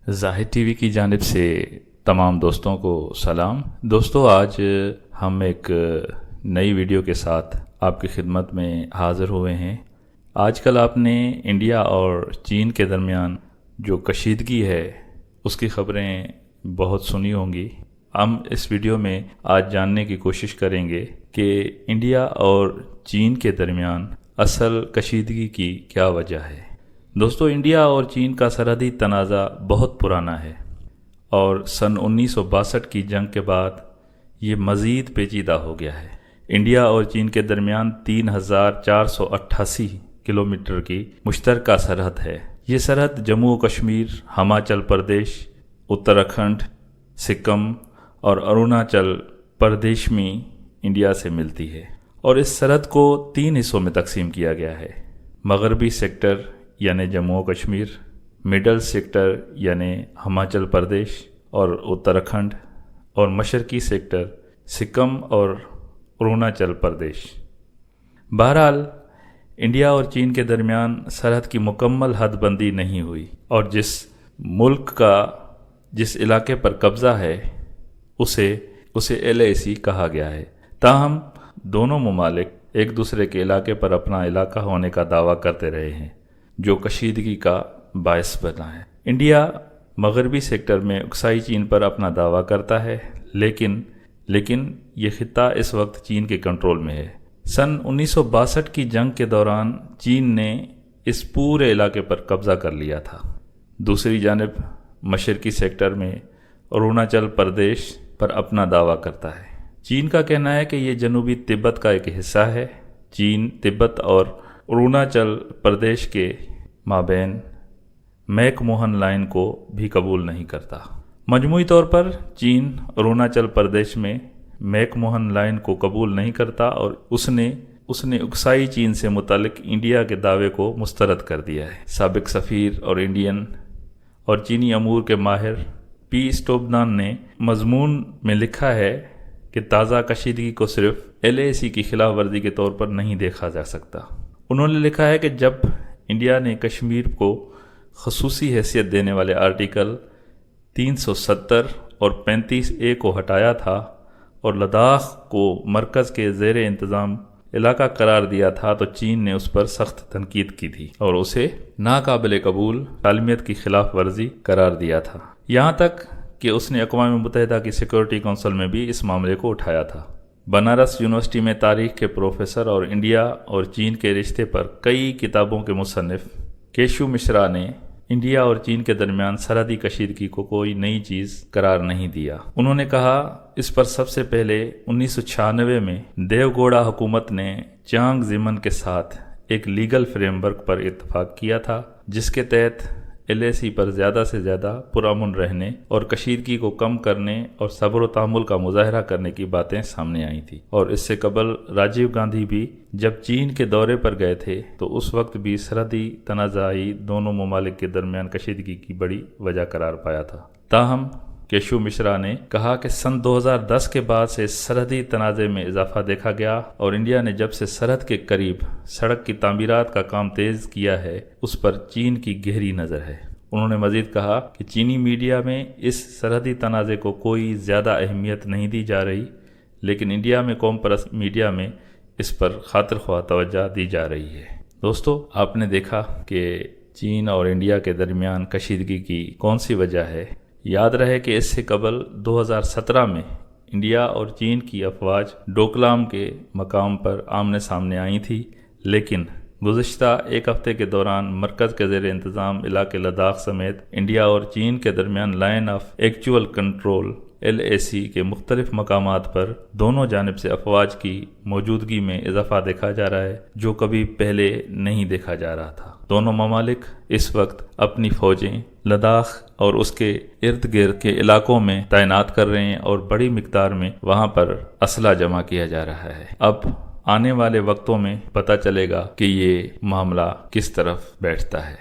زاہد T V کی جانب سے تمام دوستوں کو سلام۔ دوستو، آج ہم ایک نئی ویڈیو کے ساتھ آپ کی خدمت میں حاضر ہوئے ہیں۔ آج کل آپ نے انڈیا اور چین کے درمیان جو کشیدگی ہے اس کی خبریں بہت سنی ہوں گی۔ ہم اس ویڈیو میں آج جاننے کی کوشش کریں گے کہ انڈیا اور چین کے درمیان اصل کشیدگی کی کیا وجہ ہے۔ دوستو، انڈیا اور چین کا سرحدی تنازع بہت پرانا ہے اور سن 1962 کی جنگ کے بعد یہ مزید پیچیدہ ہو گیا ہے۔ انڈیا اور چین کے درمیان 3488 کلومیٹر کی مشترکہ سرحد ہے۔ یہ سرحد جموں و کشمیر، ہماچل پردیش، اتراکھنڈ، سکم اور اروناچل پردیش میں انڈیا سے ملتی ہے، اور اس سرحد کو 3 حصوں میں تقسیم کیا گیا ہے: مغربی سیکٹر یعنی جموں و کشمیر، مڈل سیکٹر یعنی ہماچل پردیش اور اتراکھنڈ، اور مشرقی سیکٹر سکم اور اروناچل پردیش۔ بہرحال انڈیا اور چین کے درمیان سرحد کی مکمل حد بندی نہیں ہوئی، اور جس ملک کا جس علاقے پر قبضہ ہے اسے LAC کہا گیا ہے۔ تاہم دونوں ممالک ایک دوسرے کے علاقے پر اپنا علاقہ ہونے کا دعویٰ کرتے رہے ہیں، جو کشیدگی کا باعث بنا ہے۔ انڈیا مغربی سیکٹر میں اکسائی چین پر اپنا دعویٰ کرتا ہے، لیکن یہ خطہ اس وقت چین کے کنٹرول میں ہے۔ سن 1962 کی جنگ کے دوران چین نے اس پورے علاقے پر قبضہ کر لیا تھا۔ دوسری جانب مشرقی سیکٹر میں اروناچل پردیش پر اپنا دعویٰ کرتا ہے۔ چین کا کہنا ہے کہ یہ جنوبی تبت کا ایک حصہ ہے۔ چین تبت اور اروناچل پردیش کے مابین میک موہن لائن کو بھی قبول نہیں کرتا۔ مجموعی طور پر چین اروناچل پردیش میں میک موہن لائن کو قبول نہیں کرتا، اور اس نے اکسائی چین سے متعلق انڈیا کے دعوے کو مسترد کر دیا ہے۔ سابق سفیر اور انڈین اور چینی امور کے ماہر پی اسٹوبنان نے مضمون میں لکھا ہے کہ تازہ کشیدگی کو صرف LAC کی خلاف ورزی کے طور پر نہیں دیکھا جا سکتا۔ انہوں نے لکھا ہے کہ جب انڈیا نے کشمیر کو خصوصی حیثیت دینے والے آرٹیکل 370 اور 35A کو ہٹایا تھا اور لداخ کو مرکز کے زیر انتظام علاقہ قرار دیا تھا، تو چین نے اس پر سخت تنقید کی تھی اور اسے ناقابل قبول عالمیت کی خلاف ورزی قرار دیا تھا، یہاں تک کہ اس نے اقوام متحدہ کی سیکورٹی کونسل میں بھی اس معاملے کو اٹھایا تھا۔ بنارس یونیورسٹی میں تاریخ کے پروفیسر اور انڈیا اور چین کے رشتے پر کئی کتابوں کے مصنف کیشو مشرا نے انڈیا اور چین کے درمیان سرحدی کشیدگی کو کوئی نئی چیز قرار نہیں دیا۔ انہوں نے کہا، اس پر سب سے پہلے 1996 میں دیو گوڑا حکومت نے چانگ زیمن کے ساتھ ایک لیگل فریم ورک پر اتفاق کیا تھا، جس کے تحت LAC پر زیادہ سے زیادہ پرامن رہنے اور کشیدگی کو کم کرنے اور صبر و تحمل کا مظاہرہ کرنے کی باتیں سامنے آئی تھیں۔ اور اس سے قبل راجیو گاندھی بھی جب چین کے دورے پر گئے تھے تو اس وقت بھی سرحدی تنازع دونوں ممالک کے درمیان کشیدگی کی بڑی وجہ قرار پایا تھا۔ تاہم کیشو مشرا نے کہا کہ سن 2010 کے بعد سے سرحدی تنازع میں اضافہ دیکھا گیا، اور انڈیا نے جب سے سرحد کے قریب سڑک کی تعمیرات کا کام تیز کیا ہے، اس پر چین کی گہری نظر ہے۔ انہوں نے مزید کہا کہ چینی میڈیا میں اس سرحدی تنازع کو کوئی زیادہ اہمیت نہیں دی جا رہی، لیکن انڈیا میں قوم پرست میڈیا میں اس پر خاطر خواہ توجہ دی جا رہی ہے۔ دوستو، آپ نے دیکھا کہ چین اور انڈیا کے درمیان کشیدگی کی کون سی وجہ ہے۔ یاد رہے کہ اس سے قبل 2017 میں انڈیا اور چین کی افواج ڈوکلام کے مقام پر آمنے سامنے آئی تھی، لیکن گزشتہ ایک ہفتے کے دوران مرکز کے زیر انتظام علاقے لداخ سمیت انڈیا اور چین کے درمیان line of actual control LAC کے مختلف مقامات پر دونوں جانب سے افواج کی موجودگی میں اضافہ دیکھا جا رہا ہے، جو کبھی پہلے نہیں دیکھا جا رہا تھا۔ دونوں ممالک اس وقت اپنی فوجیں لداخ اور اس کے ارد گرد کے علاقوں میں تعینات کر رہے ہیں، اور بڑی مقدار میں وہاں پر اسلحہ جمع کیا جا رہا ہے۔ اب آنے والے وقتوں میں پتہ چلے گا کہ یہ معاملہ کس طرف بیٹھتا ہے۔